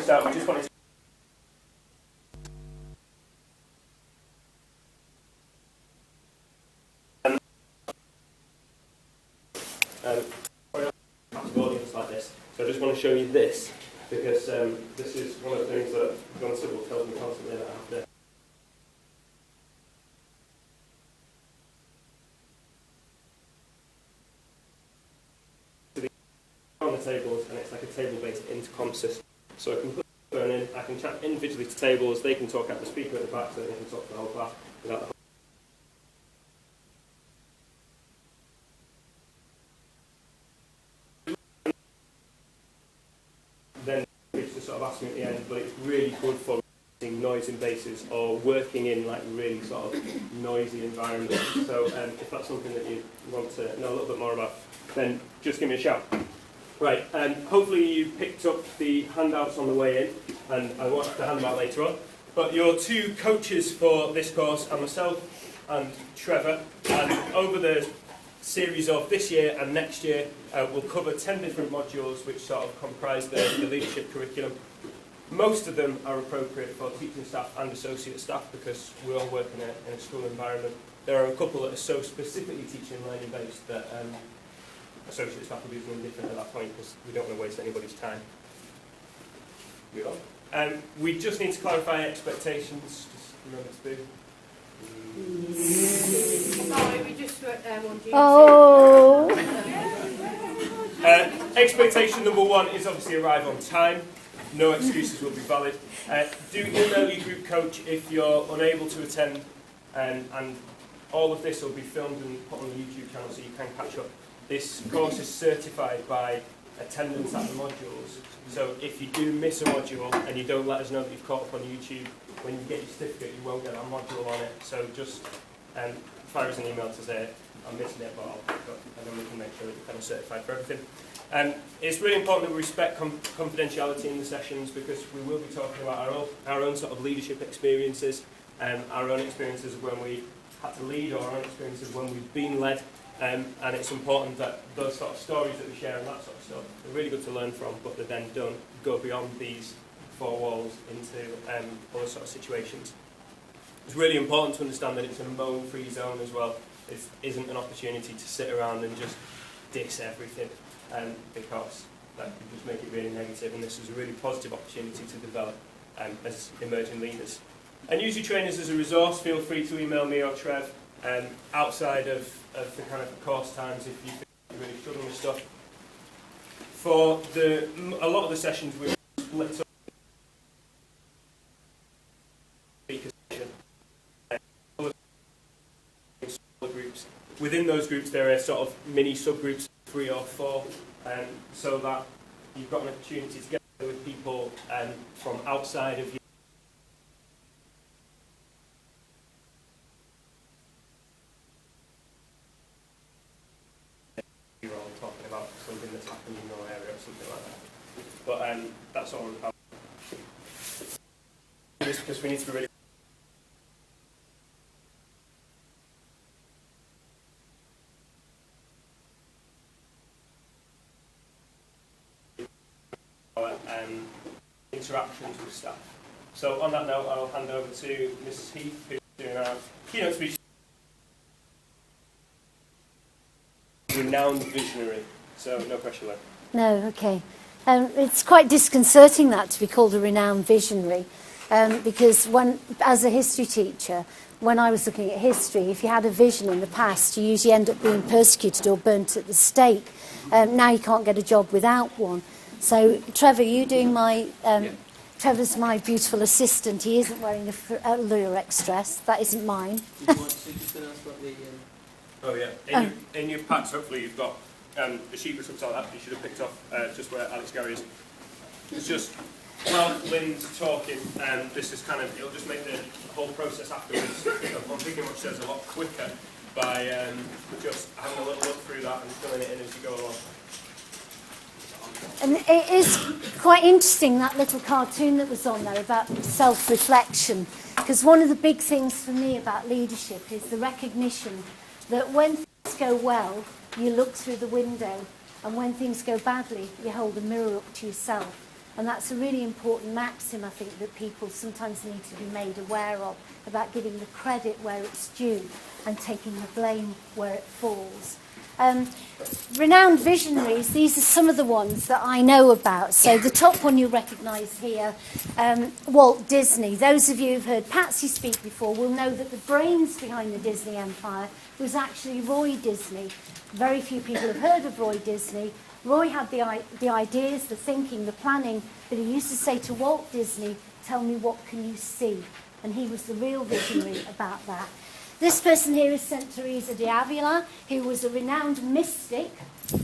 start, we just wanted to audience like this. So I just want to show you this, because this is one of the things that John Sybil tells me constantly that I have to. On the tables, and it's like a table-based intercom system. So I can put the phone in, I can chat individually to tables, they can talk at the speaker at the back, so they can talk to the whole class without the whole. Then it's just sort of ask me at the end, but it's really good for noise in bases or working in like really sort of noisy environments. So if that's something that you want to know a little bit more about, then just give me a shout. Right, hopefully you picked up the handouts on the way in, and I won't have to hand them out later on. But your two coaches for this course are myself and Trevor, and over the series of this year and next year, we'll cover 10 different modules which sort of comprise the leadership curriculum. Most of them are appropriate for teaching staff and associate staff because we all work in a school environment. There are a couple that are so specifically teaching and learning based that associate staff will do something different at that point because we don't want to waste anybody's time. We just need to clarify expectations. Just remember to do. Sorry, we just want you Oh. Expectation number one is obviously arrive on time. No excuses will be valid. Do email your group coach if you're unable to attend, and all of this will be filmed and put on the YouTube channel so you can catch up. This course is certified by attendance at the modules, so if you do miss a module and you don't let us know that you've caught up on YouTube, when you get your certificate you won't get that module on it, so just fire us an email to say I'm missing it, but and then we can make sure that you're kind of certified for everything. It's really important that we respect confidentiality in the sessions because we will be talking about our own sort of leadership experiences, our own experiences of when we had to lead or our own experiences when we've been led. And it's important that those sort of stories that we share and that sort of stuff are really good to learn from, but they then don't go beyond these four walls into other sort of situations. It's really important to understand that it's a moan-free zone as well. It isn't an opportunity to sit around and just diss everything because that can just make it really negative, and this is a really positive opportunity to develop as emerging leaders. And use your trainers as a resource. Feel free to email me or Trev outside of the kind of course times if you feel you're really struggling with stuff. For a lot of the sessions we've split up groups. Within those groups there are sort of mini subgroups, 3 or 4, so that you've got an opportunity to get with people from outside of you. You're all talking about something that's happened in your area or something like that. But that's all about. Because we need to be really. Interactions with staff. So on that note, I'll hand over to Mrs. Heath, who's doing our keynote speech. Renowned visionary. So no pressure there. No, okay. It's quite disconcerting that to be called a renowned visionary, because as a history teacher, when I was looking at history, if you had a vision in the past, you usually end up being persecuted or burnt at the stake. Now you can't get a job without one. So, Trevor, you doing my... Trevor's my beautiful assistant. He isn't wearing a Lurex dress. That isn't mine. Did you want to just ask what the... Oh, yeah. In your packs, hopefully, you've got the sheet which looks like that. You should have picked off just where Alex Gary is. It's just, while Lynne's talking, this is kind of... It'll just make the whole process afterwards, I'm thinking what she says, a lot quicker by just having a little look through that and filling it in as you go along. And it is quite interesting, that little cartoon that was on there about self-reflection, because one of the big things for me about leadership is the recognition that when things go well, you look through the window, and when things go badly, you hold a mirror up to yourself. And that's a really important maxim, I think, that people sometimes need to be made aware of, about giving the credit where it's due and taking the blame where it falls. Renowned visionaries, these are some of the ones that I know about. So the top one you'll recognise here, Walt Disney. Those of you who've heard Patsy speak before will know that the brains behind the Disney empire was actually Roy Disney. Very few people have heard of Roy Disney. Roy had the ideas, the thinking, the planning, but he used to say to Walt Disney, "Tell me, what can you see?" And he was the real visionary about that. This person here is St. Teresa de Avila, who was a renowned mystic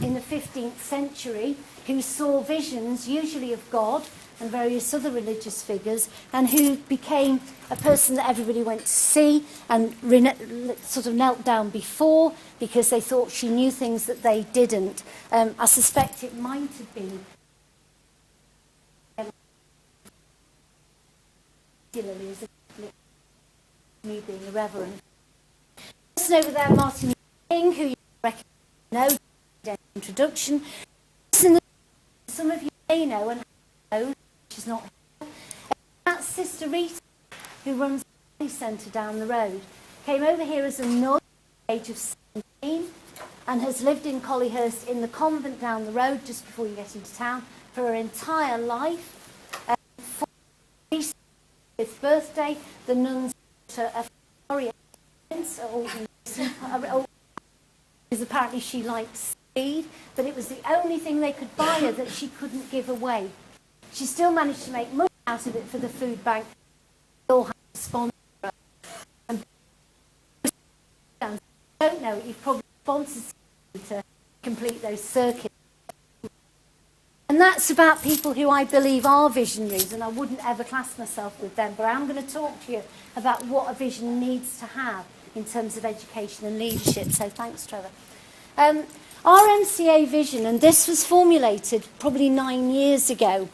in the 15th century, who saw visions, usually of God and various other religious figures, and who became a person that everybody went to see and sort of knelt down before because they thought she knew things that they didn't. I suspect it might have been particularly as a me being a reverend. Person over there, Martin Luther King, who you know, introduction. Some of you may know and know, she's not here. That's Sister Rita, who runs the centre down the road. Came over here as a nun at the age of 17 and has lived in Collyhurst in the convent down the road just before you get into town for her entire life. For his 5th birthday, the nuns bought her a Florian because apparently she likes speed, but it was the only thing they could buy her that she couldn't give away. She still managed to make money out of it for the food bank. They all had to sponsor her. And I don't know, you've probably sponsored to complete those circuits. And that's about people who I believe are visionaries, and I wouldn't ever class myself with them, but I'm going to talk to you about what a vision needs to have in terms of education and leadership. So thanks, Trevor. Our MCA vision, and this was formulated probably 9 years ago,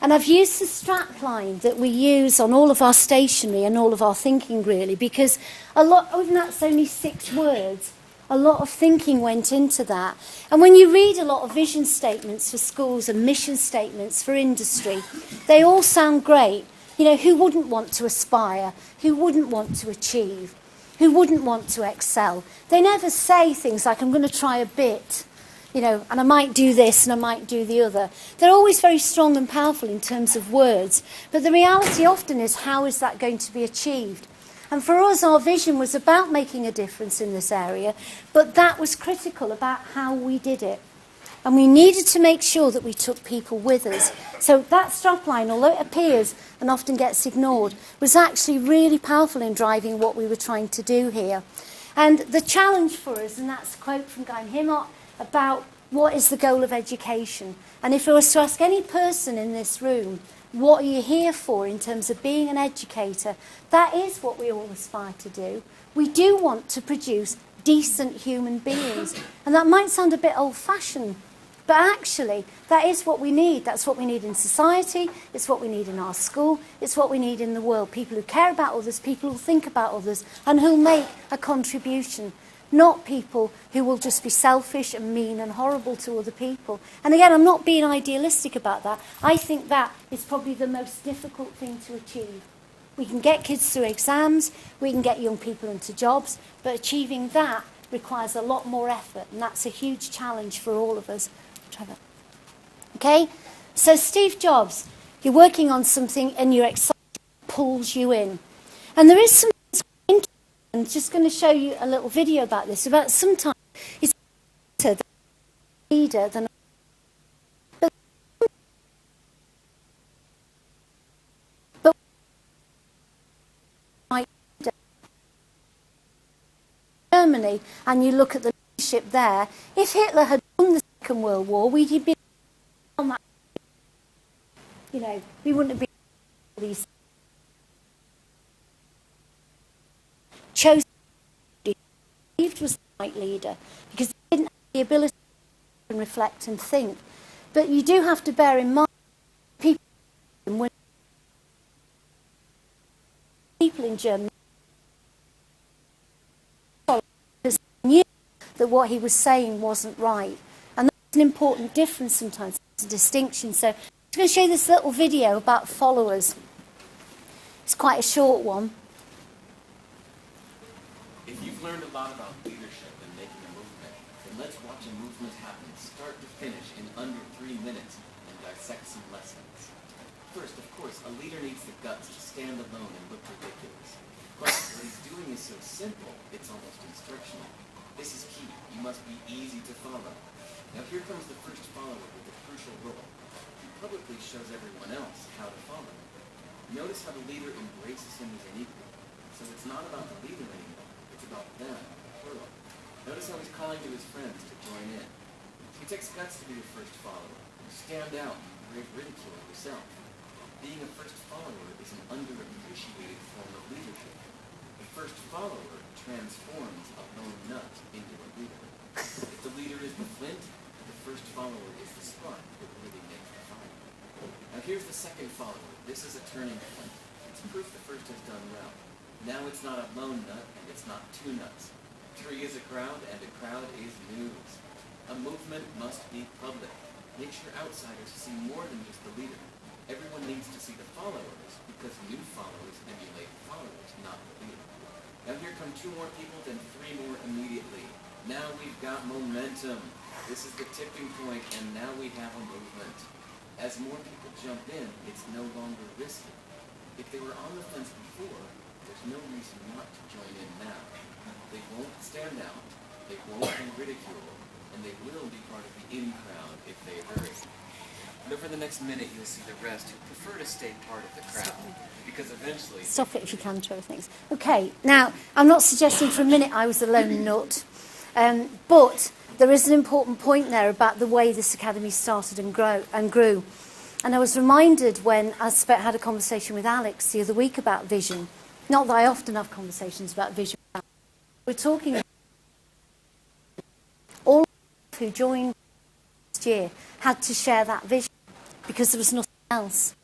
and I've used the strapline that we use on all of our stationery and all of our thinking, really, because even that's only 6 words, a lot of thinking went into that. And when you read a lot of vision statements for schools and mission statements for industry, they all sound great. You know, who wouldn't want to aspire? Who wouldn't want to achieve? Who wouldn't want to excel? They never say things like, I'm going to try a bit, you know, and I might do this and I might do the other. They're always very strong and powerful in terms of words, but the reality often is, how is that going to be achieved? And for us, our vision was about making a difference in this area, but that was critical about how we did it. And we needed to make sure that we took people with us. So that strapline, although it appears and often gets ignored, was actually really powerful in driving what we were trying to do here. And the challenge for us, and that's a quote from Guy Himmott about what is the goal of education. And if I was to ask any person in this room, what are you here for in terms of being an educator, that is what we all aspire to do. We do want to produce decent human beings. And that might sound a bit old-fashioned, but actually, that is what we need. That's what we need in society. It's what we need in our school. It's what we need in the world. People who care about others, people who think about others, and who'll make a contribution. Not people who will just be selfish and mean and horrible to other people. And again, I'm not being idealistic about that. I think that is probably the most difficult thing to achieve. We can get kids through exams, we can get young people into jobs, but achieving that requires a lot more effort, and that's a huge challenge for all of us. Trevor. Okay? So Steve Jobs, you're working on something and you're excited, pulls you in. And there is some interesting. I'm just going to show you a little video about this. About sometimes it's better than a leader than Germany, and you look at the leadership there. If Hitler had won the Second World War, we'd be on that. You know, we wouldn't have been these chosen. Steve was the right leader because he didn't have the ability to reflect and think. But you do have to bear in mind people in Germany knew that what he was saying wasn't right. And that's an important difference sometimes. It's a distinction. So I'm going to show you this little video about followers. It's quite a short one. If you've learned a lot about leadership and making a movement, then let's watch a movement happen start to finish in under 3 minutes and dissect some lessons. First, of course, a leader needs the guts to stand alone and look ridiculous. But what he's doing is so simple, it's almost instructional. This is key. You must be easy to follow. Now here comes the first follower with a crucial role. He publicly shows everyone else how to follow. Notice how the leader embraces him as an equal. So it's not about the leader anymore. It's about them, plural. Notice how he's calling to his friends to join in. It takes guts to be the first follower. You stand out and ridicule yourself. Being a first follower is an underappreciated form of leadership. The first follower transforms a lone nut into a leader. If the leader is the flint, the first follower is the spark that really makes the fire. Now here's the second follower. This is a turning point. It's proof the first has done well. Now it's not a lone nut and it's not two nuts. 3 is a crowd and a crowd is news. A movement must be public. Make sure outsiders see more than just the leader. Everyone needs to see the followers because new followers emulate followers, not the leader. Now here come 2 more people, then 3 more immediately. Now we've got momentum. This is the tipping point, and now we have a movement. As more people jump in, it's no longer risky. If they were on the fence before, there's no reason not to join in now. They won't stand out, they won't be ridiculed, and they will be part of the in crowd if they hurry. And over the next minute, you'll see the rest who prefer to stay part of the crowd, because eventually... Stop it if you can, Trevor, thanks. Okay, now, I'm not suggesting for a minute I was a lone nut, but there is an important point there about the way this academy started and grew. And I was reminded when I had a conversation with Alex the other week about vision. Not that I often have conversations about vision. We're talking about all who joined last year had to share that vision because there was nothing else.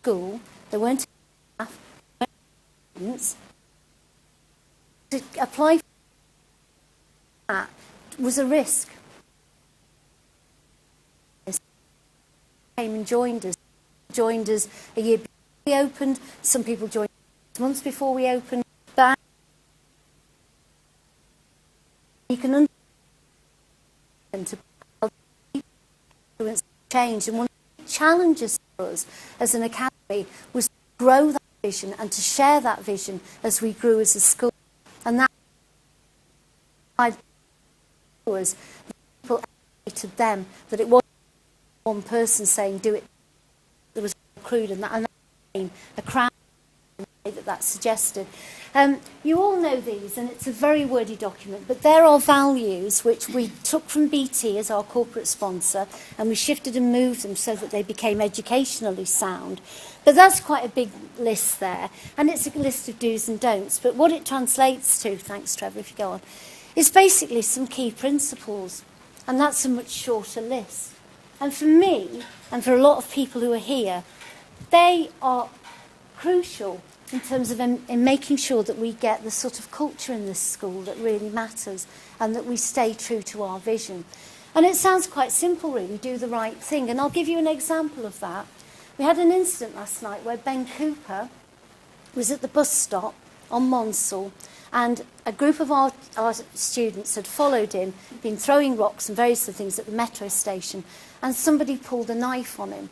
School, there weren't staff, there weren't students. To apply for that was a risk. Came and joined us a year before we opened. Some people joined 6 months before we opened. But you can understand how influence change, and one of the challenges for us as an academy was to grow that vision and to share that vision as we grew as a school, and that was people to them that it wasn't one person saying do it. There was a crude and that a crowd that suggested. You all know these, and it's a very wordy document, but there are values which we took from BT as our corporate sponsor, and we shifted and moved them so that they became educationally sound. But that's quite a big list there, and it's a list of do's and don'ts. But what it translates to, thanks Trevor if you go on, is basically some key principles, and that's a much shorter list. And for me, and for a lot of people who are here, they are crucial in terms of in making sure that we get the sort of culture in this school that really matters and that we stay true to our vision. And it sounds quite simple, really, do the right thing. And I'll give you an example of that. We had an incident last night where Ben Cooper was at the bus stop on Monsall, and a group of our students had followed him, been throwing rocks and various other things at the metro station, and somebody pulled a knife on him.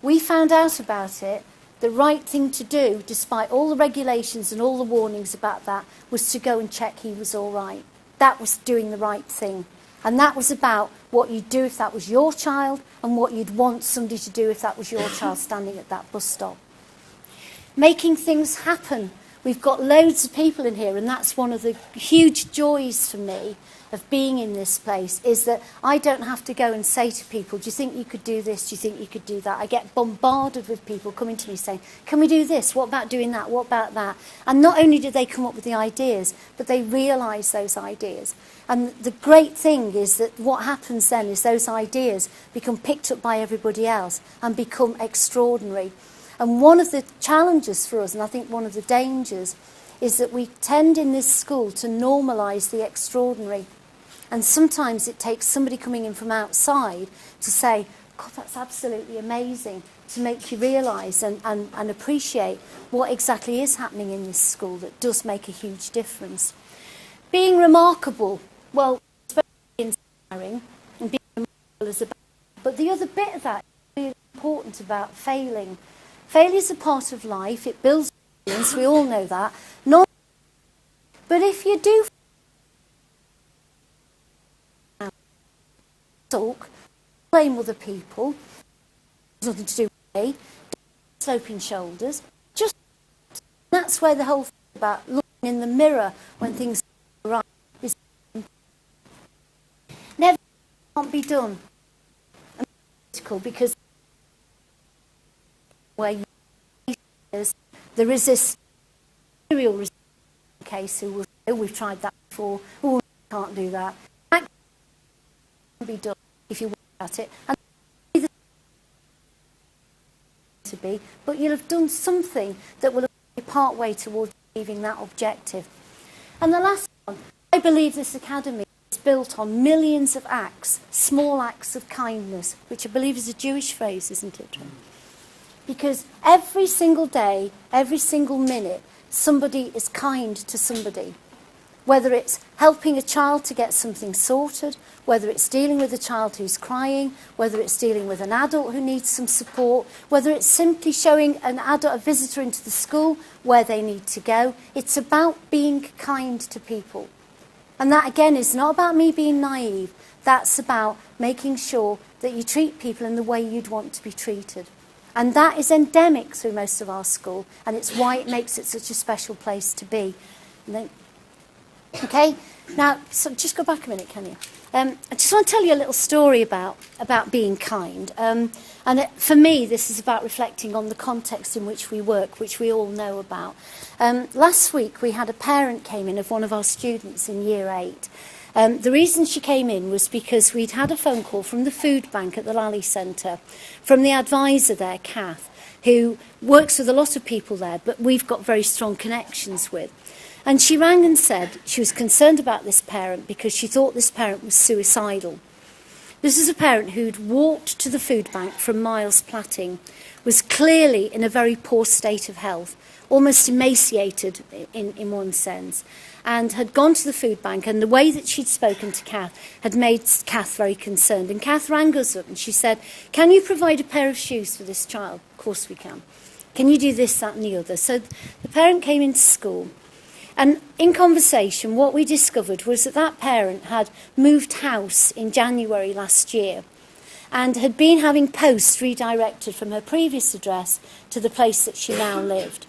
We found out about it. The right thing to do, despite all the regulations and all the warnings about that, was to go and check he was all right. That was doing the right thing. And that was about what you'd do if that was your child and what you'd want somebody to do if that was your child standing at that bus stop. Making things happen. We've got loads of people in here, and that's one of the huge joys for me of being in this place, is that I don't have to go and say to people, do you think you could do this? Do you think you could do that? I get bombarded with people coming to me saying, can we do this? What about doing that? What about that? And not only do they come up with the ideas, but they realise those ideas. And the great thing is that what happens then is those ideas become picked up by everybody else and become extraordinary. And one of the challenges for us, and I think one of the dangers, is that we tend in this school to normalise the extraordinary. And sometimes it takes somebody coming in from outside to say, God, that's absolutely amazing, to make you realise and appreciate what exactly is happening in this school that does make a huge difference. Being remarkable, well, it's very inspiring, and being remarkable is about, but the other bit of that is really important about failing. Failure is a part of life, it builds resilience, we all know that. But if you do sulk, blame other people, there's nothing to do with me, sloping shoulders, just, that's where the whole thing about looking in the mirror when things are right is never can't be done. And because where you there is this material resistance case who will say, oh, we've tried that before, oh, we can't do that. That can be done if you work at it. And to be, but you'll have done something that will be part way towards achieving that objective. And the last one, I believe this academy is built on millions of acts, small acts of kindness, which I believe is a Jewish phrase, isn't it, Trent? Because every single day, every single minute, somebody is kind to somebody. Whether it's helping a child to get something sorted, whether it's dealing with a child who's crying, whether it's dealing with an adult who needs some support, whether it's simply showing an adult, a visitor into the school where they need to go. It's about being kind to people. And that, again, is not about me being naive. That's about making sure that you treat people in the way you'd want to be treated. And that is endemic through most of our school, and it's why it makes it such a special place to be. And then, okay, now, so just go back a minute, can you? I just want to tell you a little story about being kind. For me, this is about reflecting on the context in which we work, which we all know about. Last week, we had a parent came in of one of our students in Year 8. The reason she came in was because we'd had a phone call from the food bank at the Lally Centre, from the advisor there, Kath, who works with a lot of people there, but we've got very strong connections with. And she rang and said she was concerned about this parent because she thought this parent was suicidal. This is a parent who'd walked to the food bank from Miles Platting, was clearly in a very poor state of health, almost emaciated in one sense, and had gone to the food bank, and the way that she'd spoken to Kath had made Kath very concerned. And Kath rang us up and she said, can you provide a pair of shoes for this child? Of course we can. Can you do this, that and the other? So the parent came into school, and in conversation what we discovered was that that parent had moved house in January last year and had been having posts redirected from her previous address to the place that she now lived.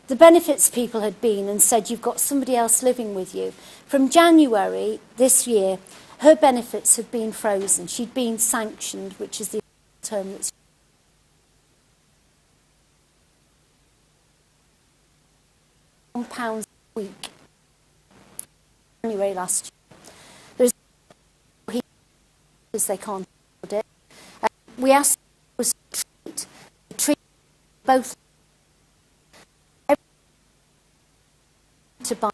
The benefits people had been and said, you've got somebody else living with you. From January this year, her benefits had been frozen. She'd been sanctioned, which is the term that's £1 a week. January last year. There's because they can't afford it. We asked was treat both to buy,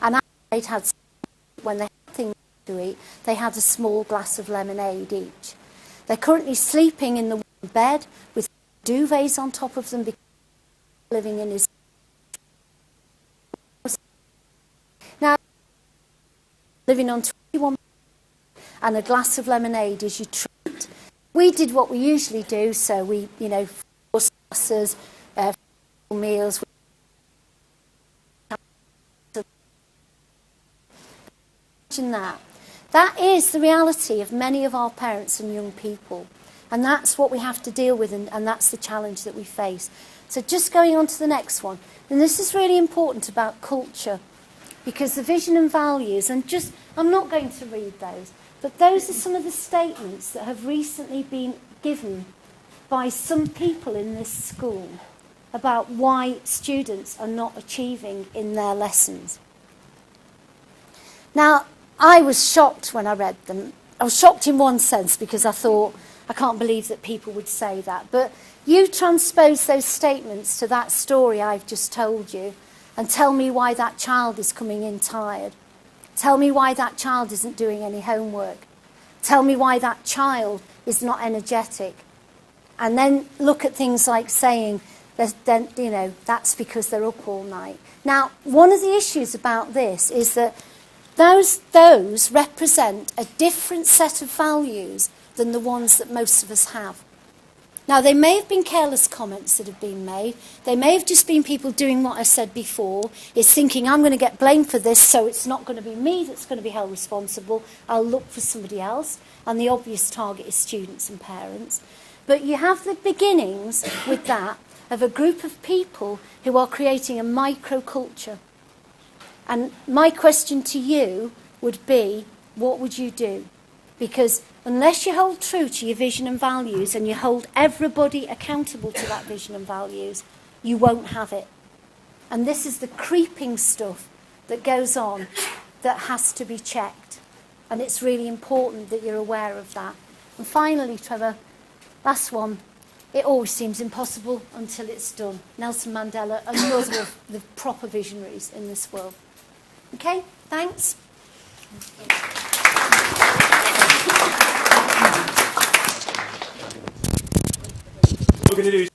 and they'd had, when they had things to eat, they had a small glass of lemonade each. They're currently sleeping in the one bed with duvets on top of them because living in his. Now, living on 21 and a glass of lemonade is your treat. We did what we usually do, so we, 4 sauces, meals. Imagine that. That is the reality of many of our parents and young people. And that's what we have to deal with, and that's the challenge that we face. So just going on to the next one. And this is really important about culture, because the vision and values, and just, I'm not going to read those, but those are some of the statements that have recently been given by some people in this school about why students are not achieving in their lessons. Now, I was shocked when I read them. I was shocked in one sense because I thought, I can't believe that people would say that. But you transpose those statements to that story I've just told you and tell me why that child is coming in tired. Tell me why that child isn't doing any homework. Tell me why that child is not energetic. And then look at things like saying, then, you know, that's because they're up all night. Now, one of the issues about this is that those represent a different set of values than the ones that most of us have. Now, they may have been careless comments that have been made. They may have just been people doing what I said before, is thinking, I'm going to get blamed for this, so it's not going to be me that's going to be held responsible. I'll look for somebody else. And the obvious target is students and parents. But you have the beginnings with that of a group of people who are creating a microculture. And my question to you would be, what would you do? Because unless you hold true to your vision and values and you hold everybody accountable to that vision and values, you won't have it. And this is the creeping stuff that goes on that has to be checked. And it's really important that you're aware of that. And finally, Trevor, last one. It always seems impossible until it's done. Nelson Mandela and others were the proper visionaries in this world. Okay, thanks. What we're going to do is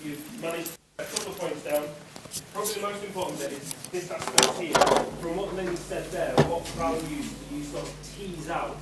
you've managed to put a couple of points down. Probably the most important bit is this aspect here. From what Lynne said there, what values do you sort of tease out